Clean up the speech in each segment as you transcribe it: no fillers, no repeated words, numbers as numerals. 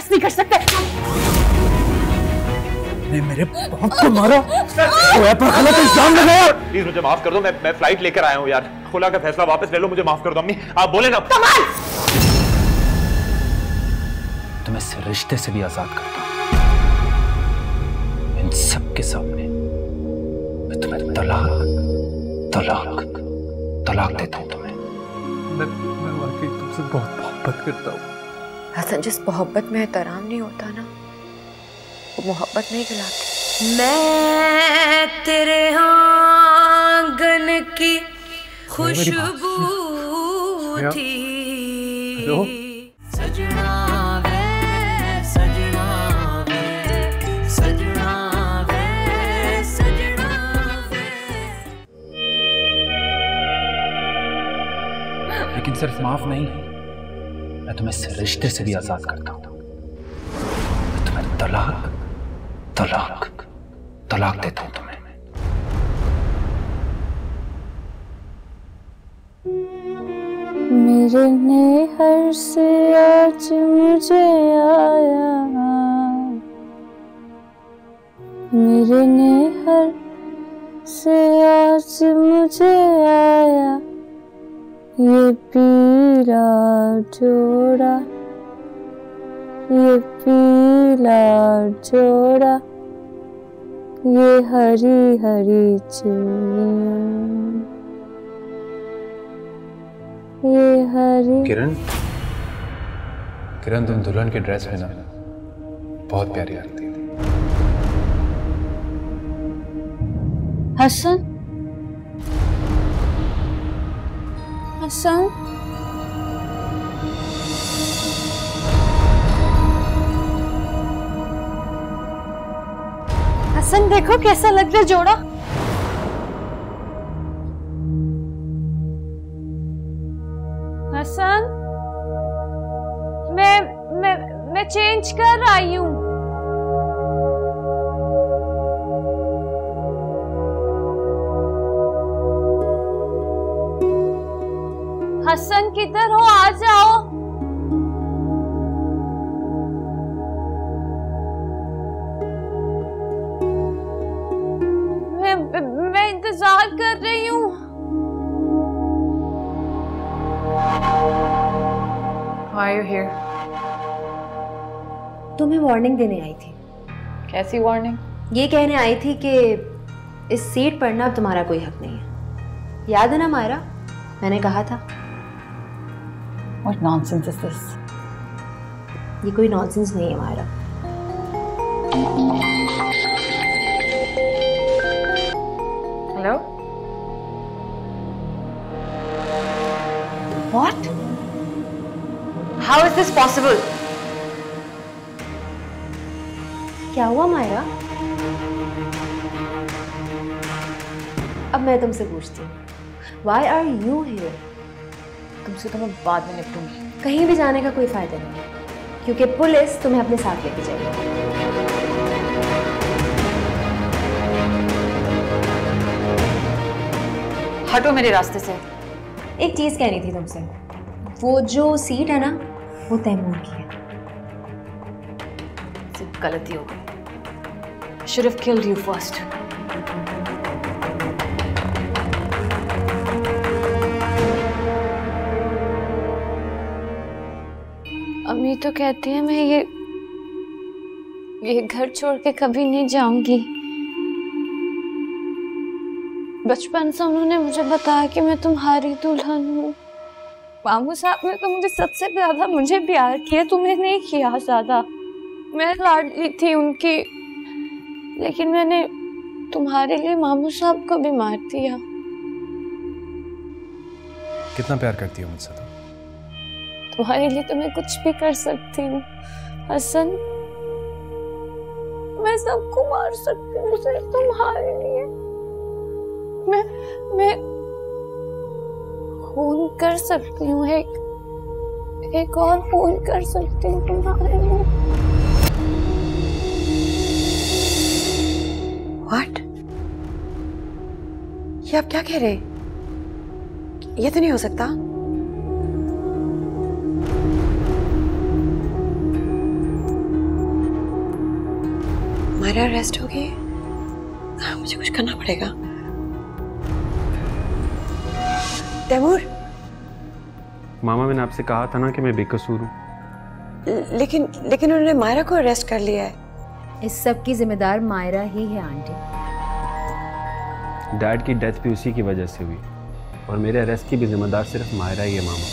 बर्दाश्त नहीं कर सकते। ने मेरे बाप को मारा, पर गलत इल्जाम लगाया। प्लीज मुझे माफ कर दो, मैं फ्लाइट लेकर आया हूँ यार। खुला का फैसला वापस ले लो, मुझे माफ कर दो। अम्मी आप बोले ना। कमाल, तुम्हें इस रिश्ते से भी आजाद करता हूँ। इन सब के सामने मैं तुम्हें तलाक देता हूँ तुम्हें। मैं वाकई तुमसे बहुत मोहब्बत करता हूँ। हसन, जिस मोहब्बत में एहतराम नहीं होता ना, वो मोहब्बत नहीं कहलाती। मैं तेरे आंगन की खुशबू थी, सजना वे सजना वे सजना वे सजना वे। लेकिन सिर्फ माफ नहीं, मैं तुम्हें इस रिश्ते से भी आजाद करता हूँ। मैं तुम्हें तलाक देता हूँ तुम्हें। मेरे नेहर से आज मुझे आया, मेरे नेहर से आज मुझे आया ये पीला जोड़ा, ये पीला जोड़ा, ये हरी हरी चूड़ियां, ये हरी। किरण तुम दुल्हन के ड्रेस में ना बहुत प्यारी लगती थी। हसन, हसन, हसन देखो कैसा लग रहा है जोड़ा। हसन, मैं चेंज कर आई हूँ। हसन किधर हो, आ जाओ। मैं इंतजार कर रही हूँ। Why are you here? तुम्हें वार्निंग देने आई थी। कैसी वार्निंग? ये कहने आई थी कि इस सीट पर ना अब तुम्हारा कोई हक नहीं है। याद है ना मायरा, मैंने कहा था। What nonsense is this? ये कोई नॉनसेंस नहीं है Myra. Hello? What? How is this possible? क्या हुआ मायरा? अब मैं तुमसे पूछती हूँ, Why are you here? तुमसे तो मैं बाद में निपटूंगी। कहीं भी जाने का कोई फायदा नहीं है, क्योंकि पुलिस तुम्हें अपने साथ लेके जाएगी। हटो मेरे रास्ते से। एक चीज कहनी थी तुमसे, वो जो सीट है ना, वो तैमूर की है। सिर्फ गलती हो गई। Should have killed you first. अम्मी तो कहती है मैं ये घर छोड़ के कभी नहीं जाऊंगी। बचपन से उन्होंने मुझे बताया कि मैं तुम्हारी दुल्हन हूँ। मामू साहब ने तो मुझे सबसे ज्यादा मुझे प्यार किया, तुम्हें नहीं किया ज्यादा। मैं लाडली थी उनकी, लेकिन मैंने तुम्हारे लिए मामू साहब को भी मार दिया। कितना प्यार करती हो मुझसे तुम? तुम्हारे लिए तो मैं कुछ भी कर सकती हूँ हसन। मैं सबको मार सकती हूँ सिर्फ तुम्हारे लिए। मैं खून कर सकती हूँ, एक और खून कर सकती हूँ तुम्हारे लिए। What? ये आप क्या कह रहे? ये तो नहीं हो सकता। मायरा अरेस्ट होगी, मुझे कुछ करना पड़ेगा। तैमूर, मामा मैंने आपसे कहा था ना कि मैं बेकसूर हूँ। लेकिन उन्होंने मायरा को अरेस्ट कर लिया है। इस सब की जिम्मेदार मायरा ही है आंटी। डैड की डेथ भी उसी की वजह से हुई और मेरे अरेस्ट की भी जिम्मेदार सिर्फ मायरा ही है मामा।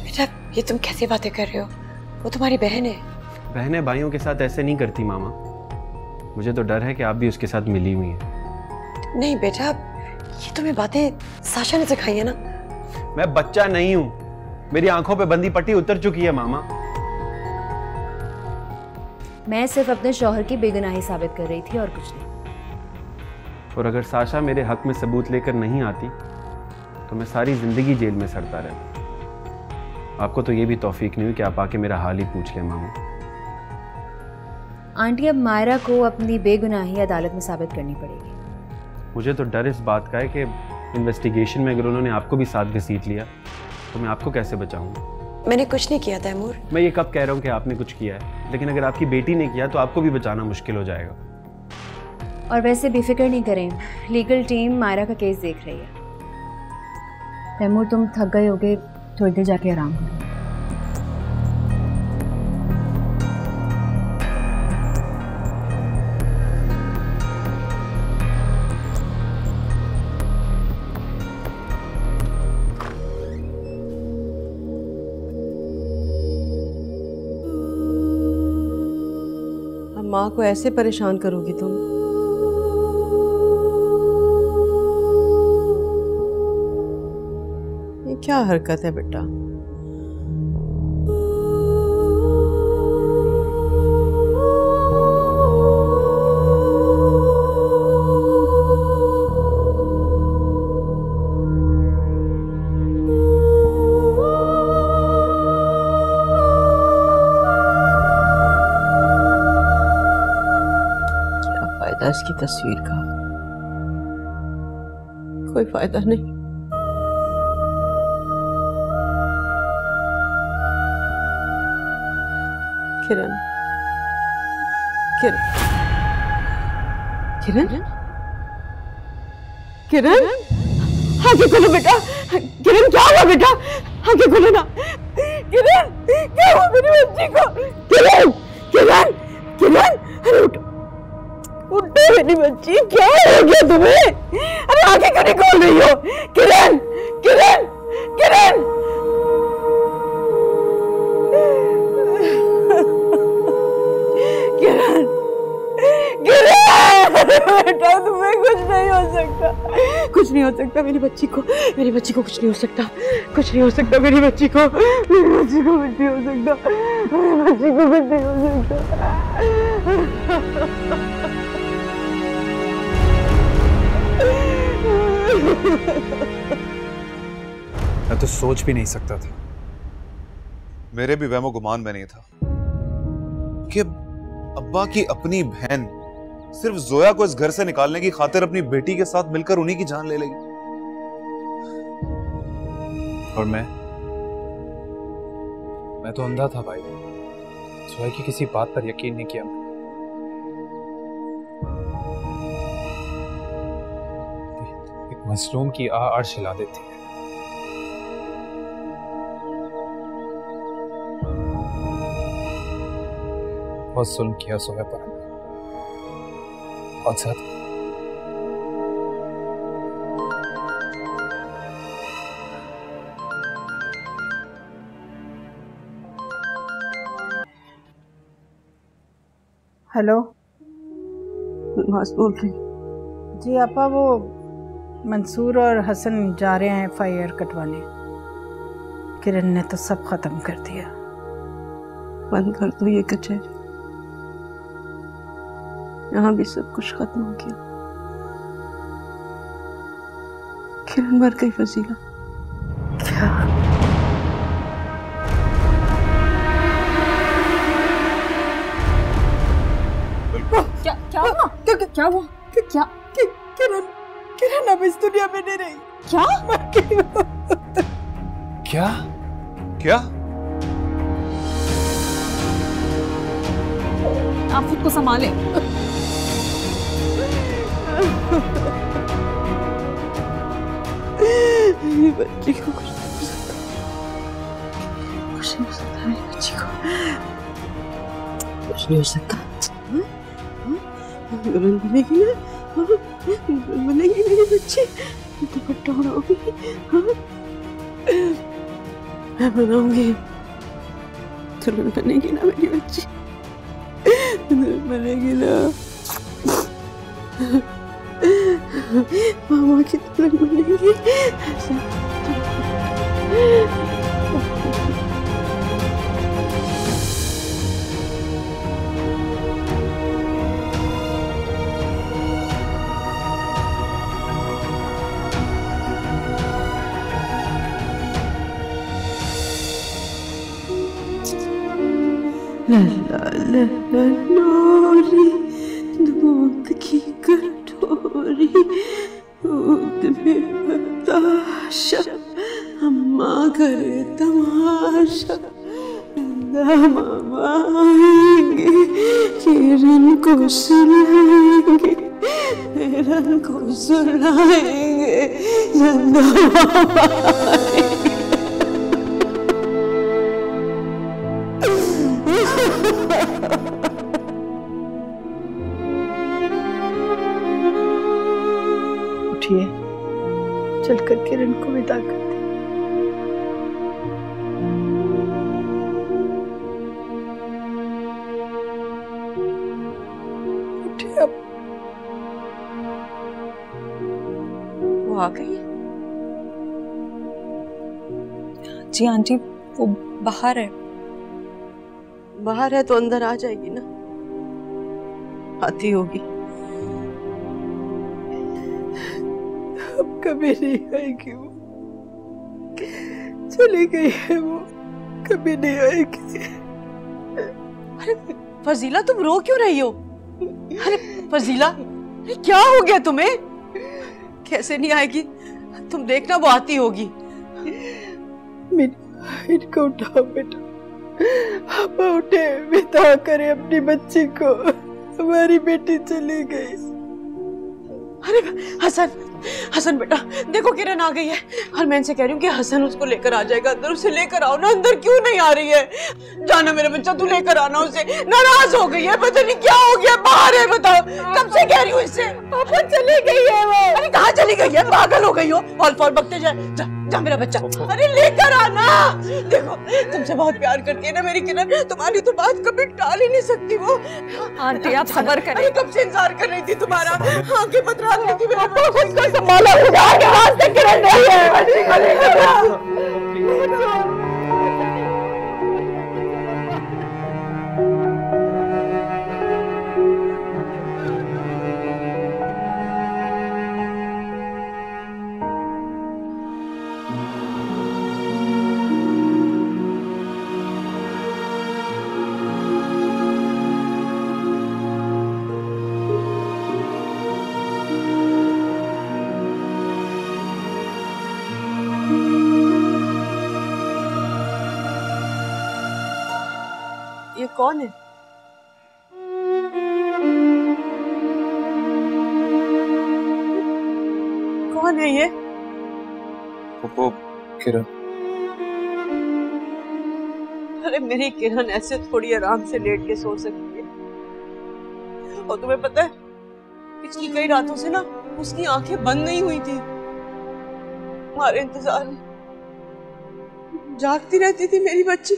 बेटा ये तुम कैसी बातें कर रहे हो? वो तुम्हारी बहन है। बहनें भाइयों के साथ ऐसे नहीं करती मामा। मुझे तो डर है कि आप भी उसके साथ मिली हुई हैं। नहीं बेटा, ये तुम्हें बातें साशा ने सिखाई है ना। मैं बच्चा नहीं हूँ, मेरी आंखों पे बंदी पट्टी उतर चुकी है मामा। मैं सिर्फ अपने शौहर की बेगुनाही साबित कर रही थी और कुछ नहीं। और अगर साशा मेरे हक में सबूत लेकर नहीं आती तो मैं सारी जिंदगी जेल में सड़ता रहता। आपको तो ये भी तौफीक नहीं हुई कि आप आके मेरा हाल ही पूछ लें मामा। आंटी अब मायरा को अपनी बेगुनाही अदालत में साबित करनी पड़ेगी। मुझे तो डर इस बात का है कि इन्वेस्टिगेशन में अगर उन्होंने आपको भी साथ घसीट लिया तो मैं आपको कैसे बचाऊंगा? मैंने कुछ नहीं किया तैमूर। मैं ये कब कह रहा हूँ कि आपने कुछ किया है, लेकिन अगर आपकी बेटी ने किया तो आपको भी बचाना मुश्किल हो जाएगा। और वैसे बेफिक्र नहीं करें, लीगल टीम मायरा का केस देख रही है। तैमूर तुम थक गए होगे, थोड़ी देर जाके आराम करो। माँ को ऐसे परेशान करोगी तुम? ये क्या हरकत है बेटा? इसकी तस्वीर का कोई फायदा नहीं। किरण, किरण, किरण, किरण, आगे खोलो बेटा। किरण क्या हुआ बेटा? आगे खोलो ना। किरण क्या हुआ मेरी बच्ची को? किरण, किरण, किरण, अरे उठो, उठो मेरी बच्ची, क्या हो गया तुम्हें? अरे आगे क्यों नहीं खोल रही हो? किरण, किरण, किरण, किरण, किरण, बेटा तुम्हें कुछ नहीं हो सकता, कुछ नहीं हो सकता मेरी बच्ची को, मेरी बच्ची को कुछ नहीं हो सकता, कुछ नहीं हो सकता मेरी बच्ची को, मेरी बच्ची को कुछ नहीं हो सकता, मेरी बच्ची को कुछ नहीं हो सकता। मैं तो सोच भी नहीं सकता था। मेरे भी वहमो गुमान में नहीं था कि अब्बा की अपनी बहन सिर्फ जोया को इस घर से निकालने की खातिर अपनी बेटी के साथ मिलकर उन्हीं की जान ले लेगी। और मैं तो अंधा था भाई। जोया की किसी बात पर यकीन नहीं किया। एक मजलूम की अर्श हिला देती है। बहुत जुल्म किया जोया पर, बहुत ज्यादा। हेलो, नमाज बोल रही। जी आपा, वो मंसूर और हसन जा रहे हैं FIR कटवाने। किरण ने तो सब खत्म कर दिया। बंद कर दो ये कचहरी, यहाँ भी सब कुछ खत्म हो गया। किरण मर गई फजीला। क्या? क्या हुआ? क्या हुआ? क्या? किरण अब इस दुनिया में नहीं रही। क्या? आप खुद को संभालें। बच्ची को कुछ नहीं हो सकता, मेरी बच्ची को कुछ नहीं हो सकता। दुल्हन बनेगी ना, दुल्हन बनेगी मेरी बच्ची, दुपट्टा उड़ाऊंगी, मैं बनाऊंगी। दुल्हन बनेगी ना मेरी बच्ची, दुल्हन बनेगी ना, मामा की दुल्हन बनेगी। ला ला ला ला लोरी, दूध की कटोरी, दूध में बताशा, अम्मा करे तमाशा, मामा आएंगे, किरण को सुलाएंगे, किरण को सुलाएंगे, नंदा मामा आएंगे। उठिए, चलकर किरण को विदा कर दे। उठिए अब। वो आ गई? जी आंटी, वो बाहर है। बाहर है तो अंदर आ जाएगी ना, आती होगी। अब कभी नहीं आएगी वो, चली गई है वो, कभी नहीं आएगी। अरे फजीला, तुम रो क्यों रही हो? अरे फजीला, क्या हो गया तुम्हें? कैसे नहीं आएगी? तुम देखना वो आती होगी। इनको उठाओ बेटा, आप उठे, विदा करे अपनी बच्ची को, हमारी बेटी चली गई। अरे हसन, हसन बेटा, देखो किरण आ गई है, और मैं इनसे कह रही हूँ कि हसन उसको लेकर आ जाएगा अंदर, उसे लेकर आओ ना। अंदर क्यों नहीं आ रही है? जाना मेरा बच्चा, तू लेकर आना उसे। नाराज हो गई है, पता नहीं क्या हो गया, बाहर है। बताओ, कब से कह रही हूँ इससे। पापा चली गई है वो। अरे कहाँ चली गई है? पागल हो गई हो? फॉल फॉल बकते जाए। जा, जा मेरा बच्चा, अरे लेकर आना। देखो, तुमसे बहुत प्यार करती है ना मेरी किरण, तुम्हारी तो बात कभी टाल ही नहीं सकती वो। आंटी आप सब्र करें। कब से इंतजार कर रही थी तुम्हारा, आंखें पतरा रही थी मेरे बच्चे को। संभालो, आगे हाथ से किरण नहीं है, बच्ची को लेकर आओ। ये कौन है? कौन है ये? वो किरण। अरे मेरी किरण ऐसे थोड़ी आराम से लेट के सो सकती है? और तुम्हें पता है, पिछली कई रातों से ना उसकी आंखें बंद नहीं हुई थी, हमारे इंतजार में जागती रहती थी मेरी बच्ची।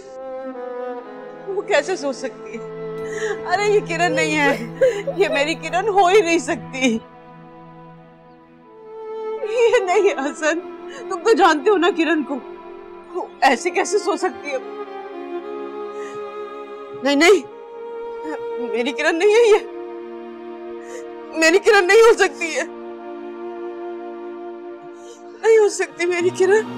वो कैसे सो सकती है? अरे ये किरण नहीं है, ये मेरी किरण हो ही नहीं सकती। ये नहीं हसन, तुम तो जानते हो ना किरण को, वो ऐसे कैसे सो सकती है? नहीं नहीं, मेरी किरण नहीं है ये, मेरी किरण नहीं हो सकती है, नहीं हो सकती मेरी किरण।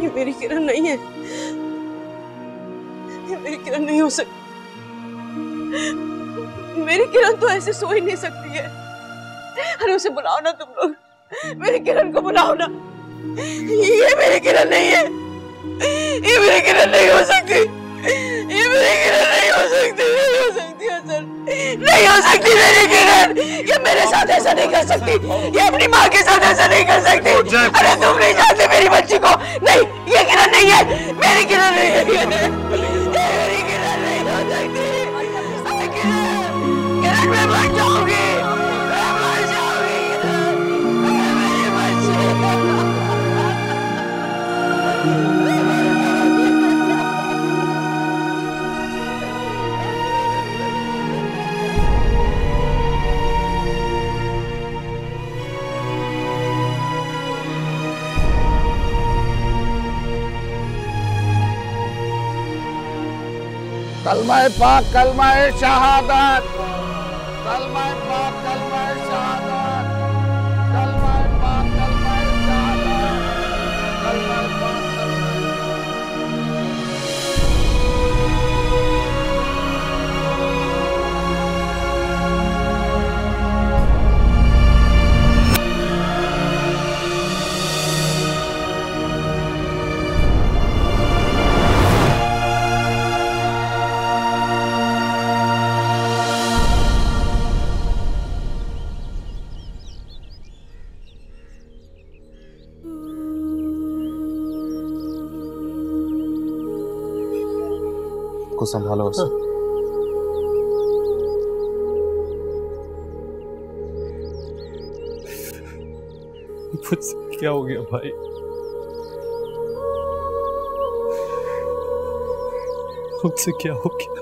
ये मेरी किरण नहीं है, ये मेरी किरण नहीं हो सकती। मेरी किरण तो ऐसे सो ही नहीं सकती है। अरे उसे बुलाओ ना तुम लोग, मेरी किरण को बुलाओ ना। ये मेरी किरण नहीं है, ये मेरी किरण नहीं हो सकती, ये मेरी किरण नहीं हो सकती, नहीं हो सकती हसन, नहीं हो सकती मेरी किरण। ये मेरे साथ ऐसा नहीं कर सकती, ये अपनी माँ के साथ ऐसा नहीं कर सकती। अरे तुम नहीं जानते मेरी बच्ची को। नहीं, ये किरण नहीं है, मेरी किरण नहीं है, ये मेरी किरण नहीं हो सकती। किरण मैं मर जाऊंगी, मैं मर जाऊंगी किरण, मेरी बच्ची। कलमाए पाक कलमाए शहादत, कलमाए पाक कलमाए शहादत, कलमाए पाक कलमाए शहादत, कलमाए पाक को संभालो उसे। मुझसे क्या हो गया भाई? मुझसे क्या हो गया?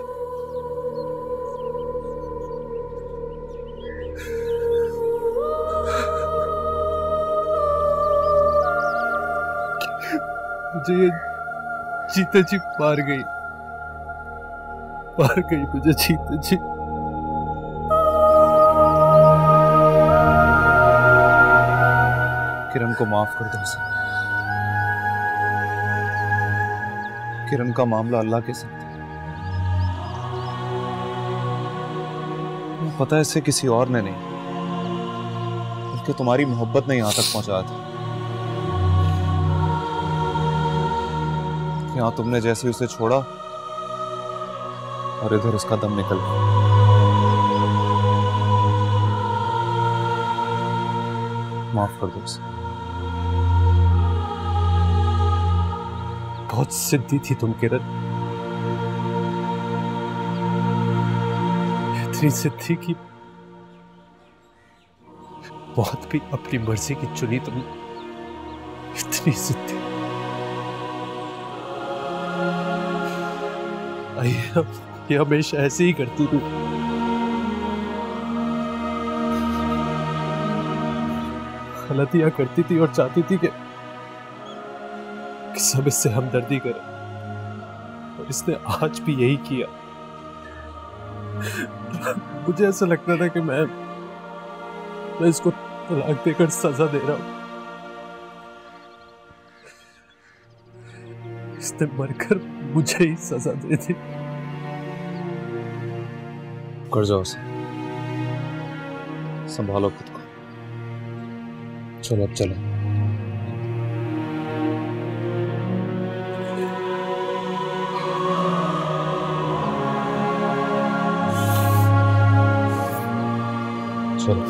मुझे ये जीते जी मार गई मुझे जीते जी। किरण को माफ कर दो उसे। किरण का मामला अल्लाह के साथ है। पता है इसे किसी और ने नहीं, बल्कि तुम्हारी मोहब्बत ने यहां तक पहुंचाया था। यहाँ तुमने जैसे उसे छोड़ा और इधर उसका दम निकल गया। माफ कर दो उसे। बहुत जिद्दी थी तुम किरण, इतनी जिद्दी की बहुत भी अपनी मर्जी की चुनी तुमने। इतनी जिद्दी। ये हमेशा ऐसे ही करती थी। गलतियां करती थी और चाहती थी कि सब इससे हमदर्दी करें, और इसने आज भी यही किया। मुझे ऐसा लगता था कि मैं इसको तलाक देकर सजा दे रहा हूं। इसने मरकर मुझे ही सजा दे दी। कर जाओ उसे, संभालो खुद को। चलो अब चलो। चलो।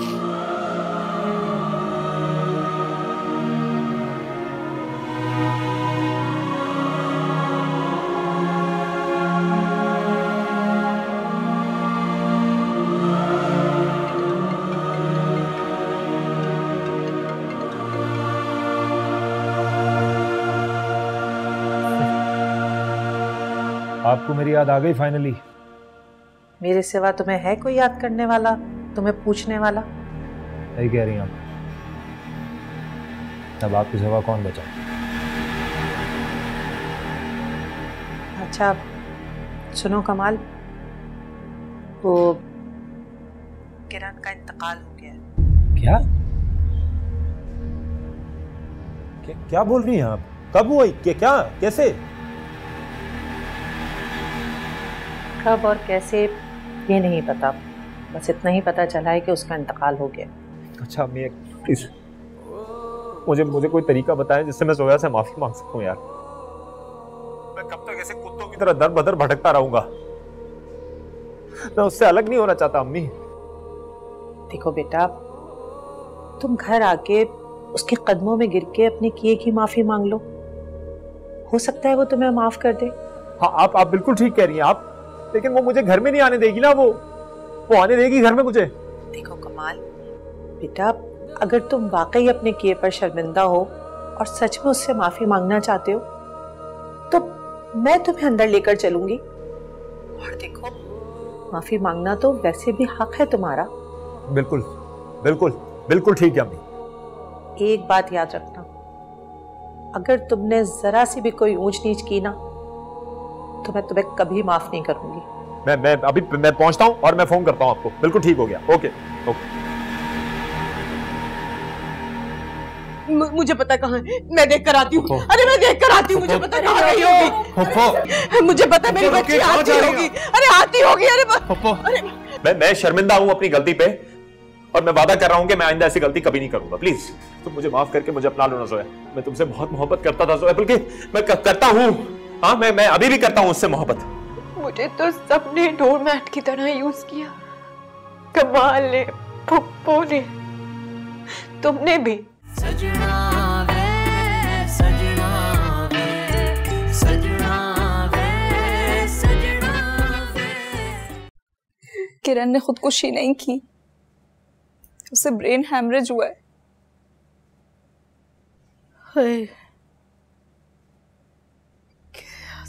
आपको मेरी याद आ गई फाइनली? मेरे सिवा तुम्हें है कोई याद करने वाला, तुम्हें पूछने वाला? सही कह रही हैं आप। अब आपकी सिवा कौन बचा? अच्छा सुनो कमाल, वो किरण का इंतकाल हो गया। क्या क्या बोल रही हैं आप? कब हुआ? क्या कैसे? कब और कैसे ये नहीं पता, बस इतना ही पता चला है कि उसका इंतकाल हो गया। अच्छा मैं प्लीज मुझे कोई तरीका बताएं जिससे मैं जोया से माफी मांग सकूं यार। मैं कब तक ऐसे कुत्तों की तरह दर बदर भटकता रहूंगा? मैं उससे अलग नहीं होना चाहता अम्मी। देखो बेटा, तुम घर आके उसके कदमों में गिर के अपने किए की माफी मांग लो, हो सकता है वो तुम्हें माफ कर दे। हाँ आप बिल्कुल ठीक कह रही हैं आप, लेकिन वो मुझे घर में नहीं आने देगी ना। वो आने देगी घर में मुझे? देखो कमाल बेटा, अगर तुम वाकई अपने किए पर शर्मिंदा हो और सच में उससे माफी मांगना चाहते हो तो मैं तुम्हें अंदर लेकर चलूंगी। और देखो, माफी मांगना तो वैसे भी हक है तुम्हारा। बिल्कुल बिल्कुल बिल्कुल ठीक है अम्मी। एक बात याद रखना, अगर तुमने जरा सी भी कोई ऊंच नीच की ना तो मैं तुम्हें कभी माफ नहीं करूंगी। मैं अभी मैं पहुंचता हूं और मैं फोन करता हूं आपको। बिल्कुल ठीक हो गया। Okay okay. मुझे पता कहाँ है, मैं देख कर आती हूँ। अरे मैं देख कर आती हूँ, मुझे पता कहाँ गई होगी। मुझे पता मेरी बच्ची आती होगी। अरे आती होगी। अरे मैं शर्मिंदा हूँ अपनी गलती पे और मैं वादा कर रहा हूँ कि मैं आइंदा ऐसी गलती कभी नहीं करूंगा। प्लीज तुम मुझे माफ करके मुझे अपना लो ना जोया। मैं तुमसे बहुत मोहब्बत करता था जोया, बल्कि मैं करता हूँ। हाँ मैं अभी भी करता हूँ उससे मोहब्बत। मुझे तो सबने डोरमैट की तरह यूज किया, कमाल ने, पप्पू ने, तुमने भी। सजना वे सजना वे सजना वे सजना वे। किरण ने खुदकुशी नहीं की, उसे ब्रेन हैमरेज हुआ है। हाय,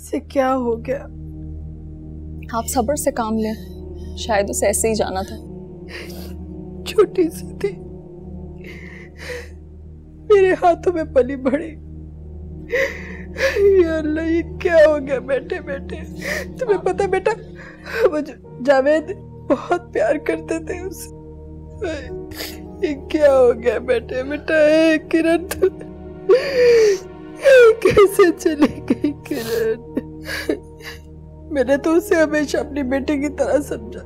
से क्या हो गया? आप सब्र से काम लें, शायद उसे ऐसे ही जाना था। छोटी सी थी, मेरे हाथों में पली बड़ी। या अल्लाह, ये क्या हो गया बैठे बैठे? तुम्हें पता बेटा, वो जावेद बहुत प्यार करते थे उससे। ये क्या हो गया बेटे बेटा? किरण तो कैसे चली गई किरण? मैंने तो उसे हमेशा अपनी बेटी की तरह समझा।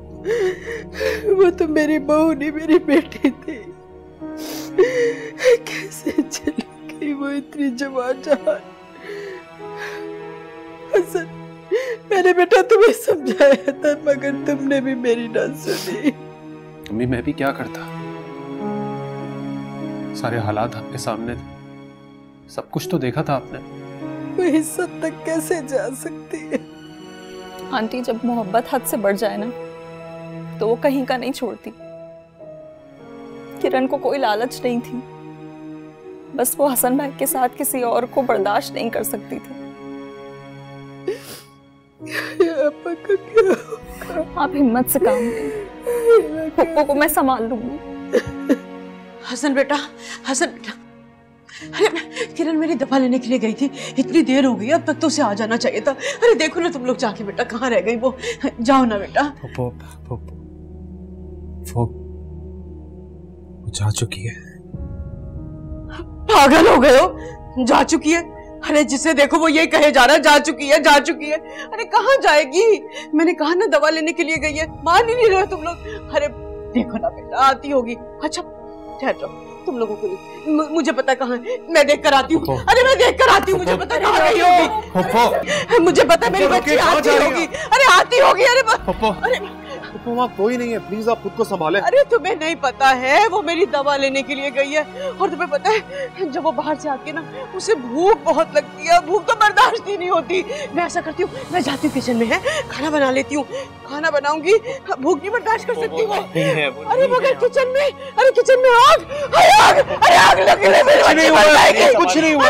वो तो मेरी बहू नहीं, मेरी बेटी थी। कैसे चली गई वो इतनी जवान जहान? हसन, मैंने बेटा तुम्हें समझाया था मगर तुमने भी मेरी ना सुनी। अम्मी मैं भी क्या करता, सारे हालात आपके सामने थे, सब कुछ तो देखा था आपने। वो इस हद तक कैसे जा सकती है? आंटी, जब मोहब्बत हद से बढ़ जाए ना तो वो कहीं का नहीं छोड़ती। किरण को कोई लालच नहीं थी, बस वो हसन भाई के साथ किसी और को बर्दाश्त नहीं कर सकती थी। आप हिम्मत से काम लें, पप्पू को मैं संभाल लूंगी। हसन बेटा, हसन बेटा, अरे किरण मेरी दवा लेने के लिए गई थी, इतनी देर हो गई, अब तक तो उसे आ जाना चाहिए था। अरे देखो ना तुम लोग जाके, बेटा कहाँ रह गई वो? जाओ ना बेटा। वो जा चुकी है। पागल हो गए हो? जा चुकी है? अरे जिसे देखो वो ये कहे जा रहा है जा चुकी है, जा चुकी है। अरे कहाँ जाएगी? मैंने कहा ना दवा लेने के लिए गई है, मान ही नहीं रहे तुम लोग। अरे देखो ना बेटा, आती होगी। अच्छा ठहर जाओ, तुम लोगों को मुझे पता कहाँ है, मैं देख कर आती हूँ। अरे मैं देख कर आती हूँ, मुझे पता कहाँ गई होगी। मुझे पता मेरी बच्ची आती होगी। अरे आती होगी। अरे वहाँ कोई नहीं है, प्लीज आप खुद को संभालें। अरे तुम्हें नहीं पता है, वो मेरी दवा लेने के लिए गई है। और तुम्हें पता है जब वो बाहर से आती है ना, उसे भूख बहुत लगती है, भूख तो बर्दाश्त ही नहीं होती। मैं ऐसा करती हूँ, मैं जाती हूँ किचन में, है खाना बना लेती हूँ, खाना बनाऊंगी। भूख नहीं बर्दाश्त कर सकती वो। अरे मगर किचन में, अरे किचन में आग, अरे आग लग गई, मेरी बच्ची मर जाएगी। कुछ नहीं हुआ,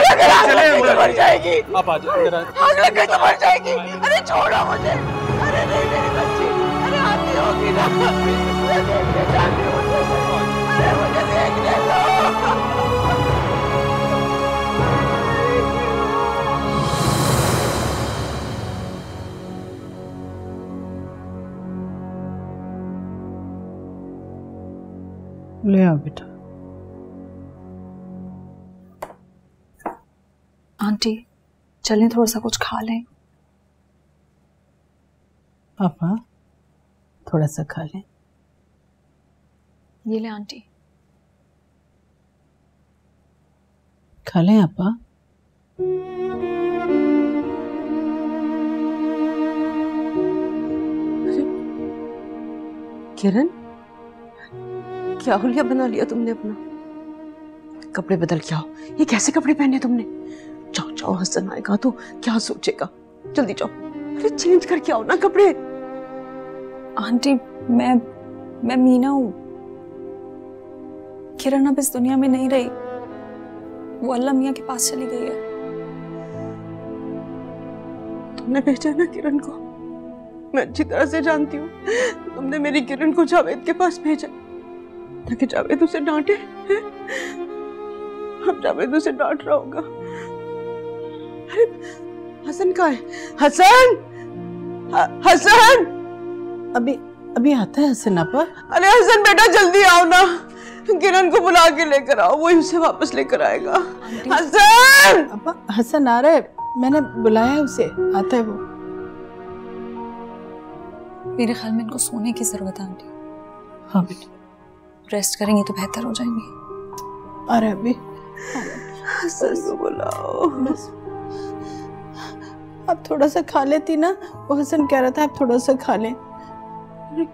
मर जाएगी। आप आ जाओ, आग लग गई तो मर जाएगी। अरे छोड़ो मुझे। अरे नहीं मेरी बच्ची, अरे आती होगी ना, मैं देखने जाती हूँ। अरे मुझे देखने दो। ले आओ बेटा। आंटी चलें, थोड़ा सा कुछ खा लें। पापा थोड़ा सा खा लें। ये ले आंटी। खा लें आपा। किरण, क्या हुलिया बना लिया तुमने अपना? कपड़े बदल के आओ। ये कैसे कपड़े पहने तुमने? जाओ जाओ, हसन आएगा तो क्या सोचेगा। जल्दी जाओ। अरे चेंज करके आओ ना कपड़े। आंटी, मैं मीना हूँ। किरण अब इस दुनिया में नहीं रही, वो अल्लाह मियाँ के पास चली गई है। तुमने भेजा ना किरण को? मैं अच्छी तरह से जानती हूँ तुमने मेरी किरण को जावेद के पास भेजा ताकि जावेद उसे डांटे। अब जावेद उसे डांट रहा होगा। अरे हसन कहाँ है? हसन, हसन! अभी आता है हसन आपा। अरे हसन बेटा जल्दी आओ ना, किरण को बुला के लेकर आओ, वही उसे वापस लेकर आएगा। हसन! आपा हसन आ रहा है, मैंने बुलाया है उसे, आता है वो। मेरे ख्याल में इनको सोने की जरूरत है आंटी। हाँ बेटा, रेस्ट करेंगे तो बेहतर हो जाएंगे। अरे अभी हसन को बुलाओ बस। अब थोड़ा सा खा लेती ना, वो हसन कह रहा था आप थोड़ा सा खा लें।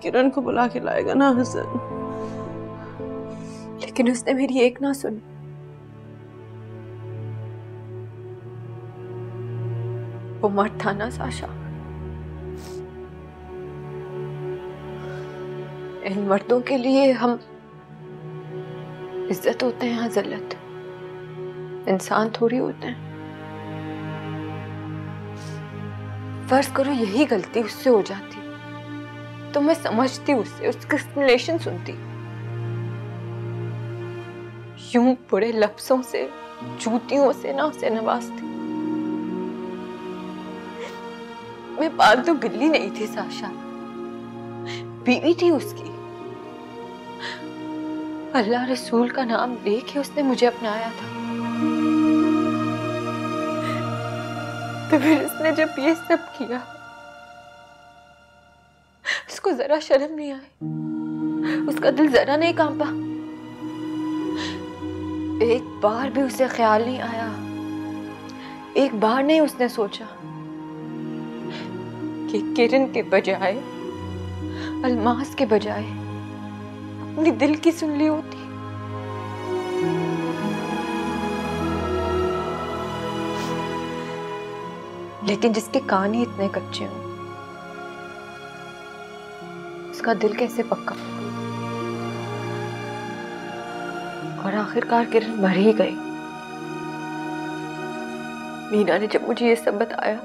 किरण को बुला के लाएगा ना हसन। लेकिन उसने मेरी एक ना सुनी। वो मर्द था ना साशा, इन मर्दों के लिए हम इज्जत होते हैं, जिल्लत। इंसान थोड़ी होते हैं। फर्ज करो यही गलती उससे हो जाती तो मैं समझती उसे, उसकी एक्सप्लेनेशन सुनती। यूं बुरे लफ्जों से, जूतियों से ना उसे नवाजती। मैं पालतू बिल्ली नहीं थी साशा, बीवी थी उसकी। अल्लाह रसूल का नाम लेके उसने मुझे अपनाया था। तो फिर उसने जब ये सब किया, उसको जरा शर्म नहीं आई, उसका दिल जरा नहीं कांपा। एक बार भी उसे ख्याल नहीं आया, एक बार नहीं उसने सोचा कि किरण के बजाय, अलमास के बजाय अपनी दिल की सुन ली होती। लेकिन जिसके कान ही इतने कच्चे हों, उसका दिल कैसे पक्का? और आखिरकार किरण मर ही गई। मीना ने जब मुझे ये सब बताया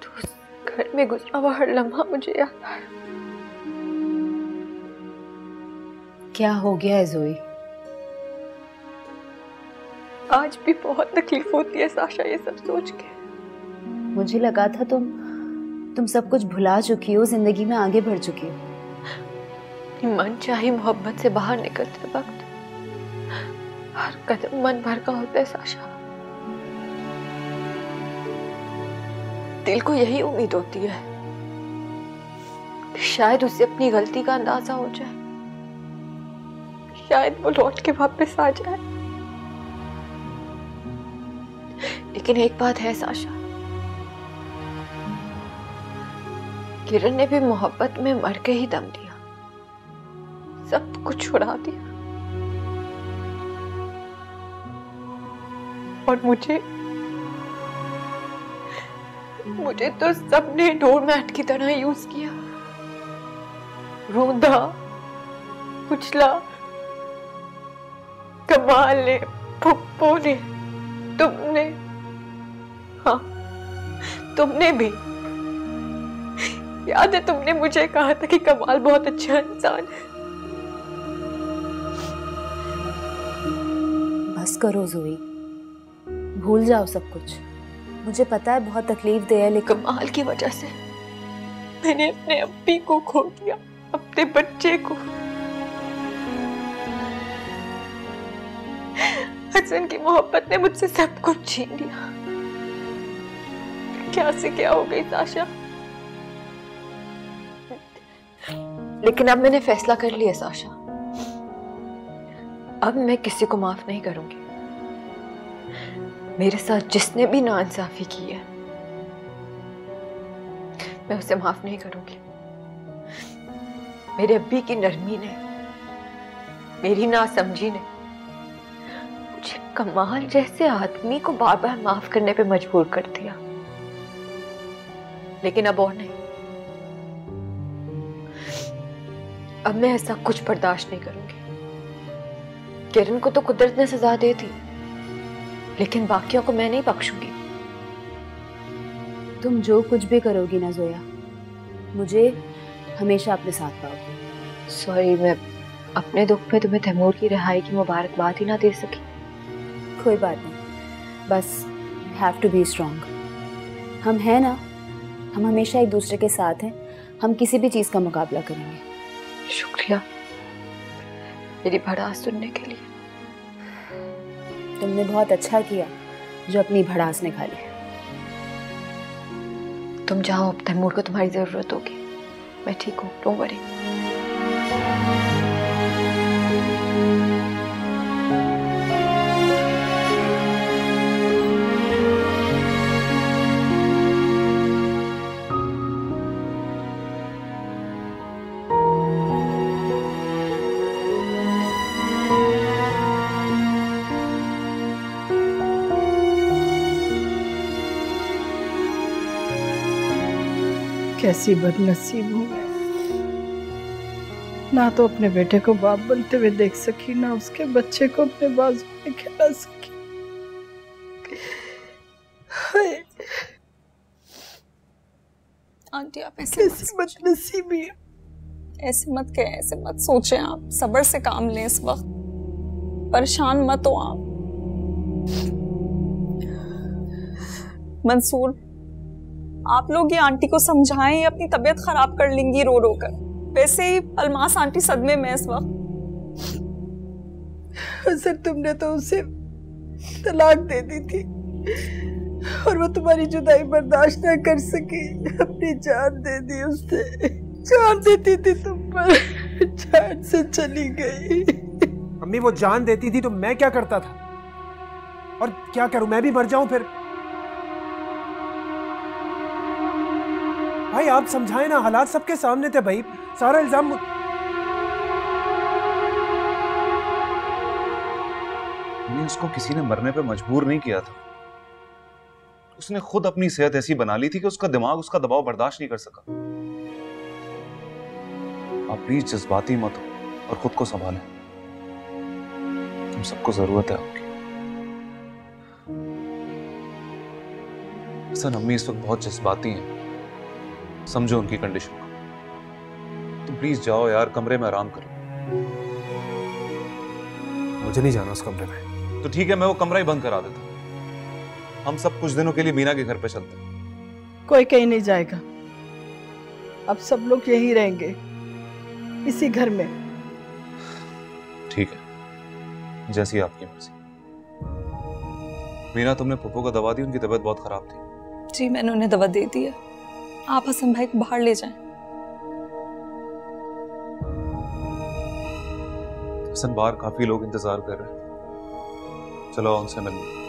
तो उस घर में गुजरा हुआ हर लम्हा मुझे याद आया। क्या हो गया है जोई? आज भी बहुत तकलीफ होती है साशा ये सब सोच के। मुझे लगा था तुम सब कुछ भुला चुकी हो, जिंदगी में आगे बढ़ चुकी हो। मन चाहे मोहब्बत से बाहर निकलते वक्त हर कदम मन भर का होता है साशा। दिल को यही उम्मीद होती है कि शायद उसे अपनी गलती का अंदाजा हो जाए, शायद वो लौट के वापस आ जाए। लेकिन एक बात है साशा, किरण ने भी मोहब्बत में मर के ही दम लिया, सब कुछ छुड़ा दिया। और मुझे तो सबने डोरमैट की तरह यूज किया, रोंदा, कुचला। कमाल ने, पुप्पो ने, तुमने, हाँ तुमने भी। याद है तुमने मुझे कहा था कि कमाल बहुत अच्छा इंसान है। बस करो जोई, भूल जाओ सब कुछ। मुझे पता है बहुत तकलीफ दे है, लेकिन कमाल की वजह से मैंने अपने अब्बी को खो दिया, अपने बच्चे को। हसन की मोहब्बत ने मुझसे सब कुछ छीन लिया। क्या से क्या हो गई साशा। लेकिन अब मैंने फैसला कर लिया साशा, अब मैं किसी को माफ नहीं करूंगी। मेरे साथ जिसने भी नाइंसाफी की है मैं उसे माफ नहीं करूंगी। मेरे अब्बी की नरमी ने, मेरी नासमझी ने मुझे कमाल जैसे आदमी को बार बार माफ करने पे मजबूर कर दिया, लेकिन अब और नहीं। अब मैं ऐसा कुछ बर्दाश्त नहीं करूंगी। किरण को तो कुदरत ने सजा दे दी, लेकिन बाकियों को मैं नहीं बख्शूंगी। तुम जो कुछ भी करोगी ना जोया, मुझे हमेशा अपने साथ पाओगी। सॉरी, मैं अपने दुख पे तुम्हें तैमूर की रिहाई की मुबारकबाद ही ना दे सकी। कोई बात नहीं, बस हैव टू बी स्ट्रॉन्ग। हम हैं ना, हम हमेशा एक दूसरे के साथ हैं। हम किसी भी चीज़ का मुकाबला करेंगे। शुक्रिया मेरी भड़ास सुनने के लिए। तुमने बहुत अच्छा किया जो अपनी भड़ास निकाली। तुम जाओ, अब तैमूर को तुम्हारी जरूरत होगी। मैं ठीक हूँ, डोंट वरी। कैसी बदनसीब हूँ मैं, ना तो अपने बेटे को बाप बनते हुए देख सकी, ना उसके बच्चे को अपने बाजू में खिला सकी। आंटी आप कैसी बदनसीबी है। ऐसे मत कहें, ऐसे मत सोचें। आप सब्र से काम लें। इस वक्त परेशान मत हो आप। मंसूर, आप लोग ये आंटी को समझाएं, ये अपनी तबीयत खराब कर लेंगी रो रो कर। वैसे ही अलमास आंटी सदमे में इस वक्त। सर, तुमने तो उसे तलाक दे दी थी और वो तुम्हारी जुदाई बर्दाश्त न कर सकी, अपनी जान दे दी उसने। जान देती थी तुम पर, जान से चली गई। अम्मी वो जान देती थी तो मैं क्या करता था? और क्या करूं, मैं भी मर जाऊं फिर? भाई आप समझाएं ना, हालात सबके सामने थे भाई। सारा इल्जाम उसको किसी ने मरने पे मजबूर नहीं किया था। उसने खुद अपनी सेहत ऐसी बना ली थी कि उसका दिमाग उसका दबाव बर्दाश्त नहीं कर सका। आप प्लीज जज्बाती मत हो और खुद को संभालें। तुम सबको जरूरत है आपकी। हसन, अम्मी इस वक्त बहुत जज्बाती हैं, समझो उनकी कंडीशन को। तुम प्लीज जाओ यार, कमरे में आराम करो। मुझे नहीं जाना उस कमरे में। तो ठीक है, मैं वो कमरा ही बंद करा देता। हम सब कुछ दिनों के लिए मीना के घर पे चलते हैं। कोई कहीं नहीं जाएगा, अब सब लोग यहीं रहेंगे, इसी घर में। ठीक है, जैसी आपकी मर्जी। मीना, तुमने पप्पू को दवा दी? उनकी तबीयत बहुत खराब थी। जी मैंने उन्हें दवा दे दी है। आप हसन भाई को बाहर ले जाएं। हसन, बाहर काफी लोग इंतजार कर रहे हैं, चलो उनसे मिलने।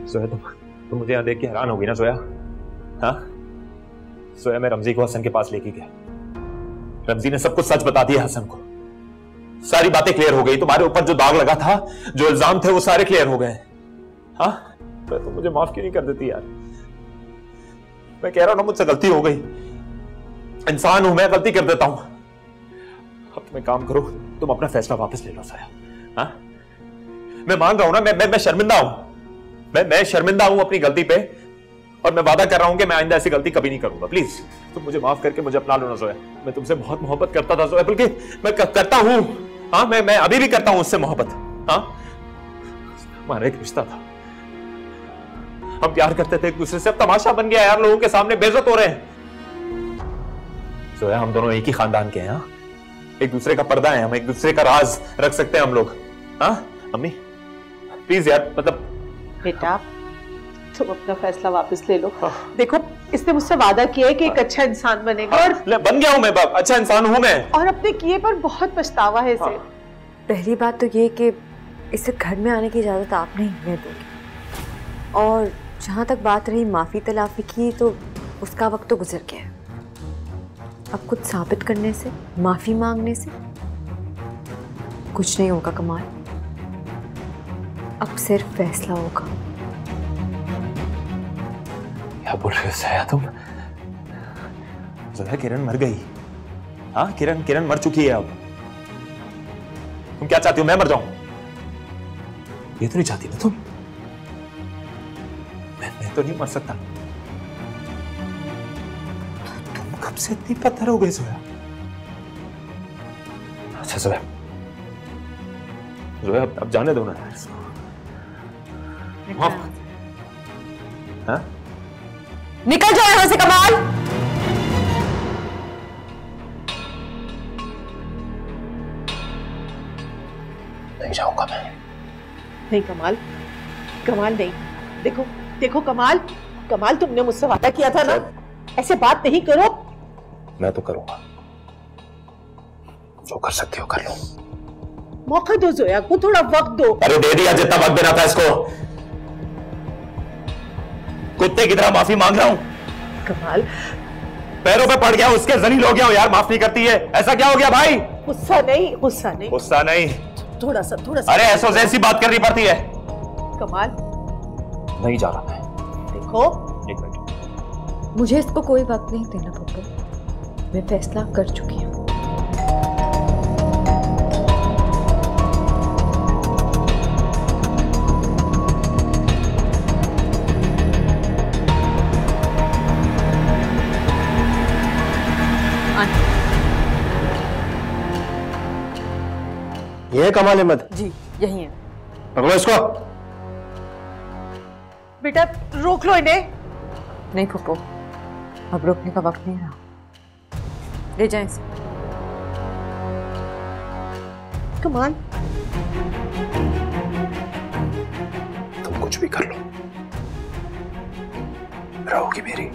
सोया, तुम मुझे यहाँ देख के हैरान होगी ना सोया? हाँ सोया, मैं रमजी को हसन के पास लेके गया। रमजी ने सब कुछ सच बता दिया हसन को। सारी बातें क्लियर हो गई। तुम्हारे ऊपर जो दाग लगा था, जो इल्जाम थे, वो सारे क्लियर हो गए। हाँ तो तुम मुझे माफ क्यों नहीं कर देती यार? मैं कह रहा हूं ना, मुझसे गलती हो गई। इंसान हूं मैं, गलती कर देता हूं। अब तुम एक काम करो, तुम अपना फैसला वापस ले लो सोया। हाँ मैं मान रहा हूं ना, मैं शर्मिंदा हूं। मैं शर्मिंदा हूं अपनी गलती पे, और मैं वादा कर रहा हूं कि मैं आइंदा ऐसी गलती कभी नहीं करूंगा। प्लीज तुम मुझे माफ करके मुझे अपना लो ना सोया। मैं तुमसे बहुत मोहब्बत करता था सोया, बल्कि मैं करता हूं। हाँ मैं अभी भी करता हूं उससे मोहब्बत। हाँ हमारा एक रिश्ता था, हम प्यार करते थे एक दूसरे से। अब तमाशा बन गया यार, लोगों के सामने बेइज्जत हो रहे हैं। सोया, हम दोनों एक ही खानदान के हैं। हाँ एक दूसरे का पर्दा है, हम एक दूसरे का राज रख सकते हैं हम लोग। हाँ अम्मी प्लीज यार, मतलब बेटा तुम अपना फैसला वापस ले लो। देखो, इसने मुझसे वादा किया है कि एक अच्छा इंसान बनेगा और बन गया हूं मैं, अच्छा इंसान हूं मैं। और अपने किए पर बहुत पछतावा है इसे। पहली बात तो ये कि इसे घर में आने की इजाज़त आप नहीं, मैं दूंगी। और जहाँ तक बात रही माफ़ी तलाफी की, तो उसका वक्त तो गुजर गया है। अब कुछ साबित करने से, माफ़ी मांगने से कुछ नहीं होगा कमाल। अब सिर्फ फैसला होगा। क्या बोल रहे हो सया तुम? जोया किरण मर गई? हाँ, किरण मर चुकी है। अब तुम क्या चाहती हो, मैं मर जाऊं? ये तो नहीं चाहती ना तुम? मैं तो नहीं मर सकता। तुम कब से इतनी पत्थर हो गई जोया? अच्छा जोया अब जाने दो ना यार इसको। हाँ? निकल जाओ यहां से कमाल। नहीं जाऊंगा मैं। नहीं कमाल नहीं। देखो कमाल तुमने मुझसे वादा किया था ना, ऐसे बात नहीं करो। मैं तो करूंगा, जो कर सकते हो कर लो। मौका दो जोया को, थोड़ा वक्त दो। अरे दे दिया जितना वक्त देना था इसको। कुत्ते की तरह माफी मांग रहा हूं। कमाल पैरों पे पड़ गया, उसके जलील हो गया हूं यार, माफ नहीं करती है। ऐसा क्या हो गया भाई? गुस्सा नहीं। थोड़ा सा। अरे ऐसो जैसी बात करनी पड़ती है। कमाल नहीं जा रहा मैं। देखो, एक मिनट, मुझे इसको कोई वक्त नहीं देना पप्पू, मैं फैसला कर चुकी हूँ। ये है कमाल अहमद? जी यही है। पकड़ो इसको। बेटा रोक लो इन्हें। नहीं पप्पू, अब रोकने का वक्त नहीं रहा, ले जाएं इसे। कमाल तुम कुछ भी कर लो, रहोगी मेरी।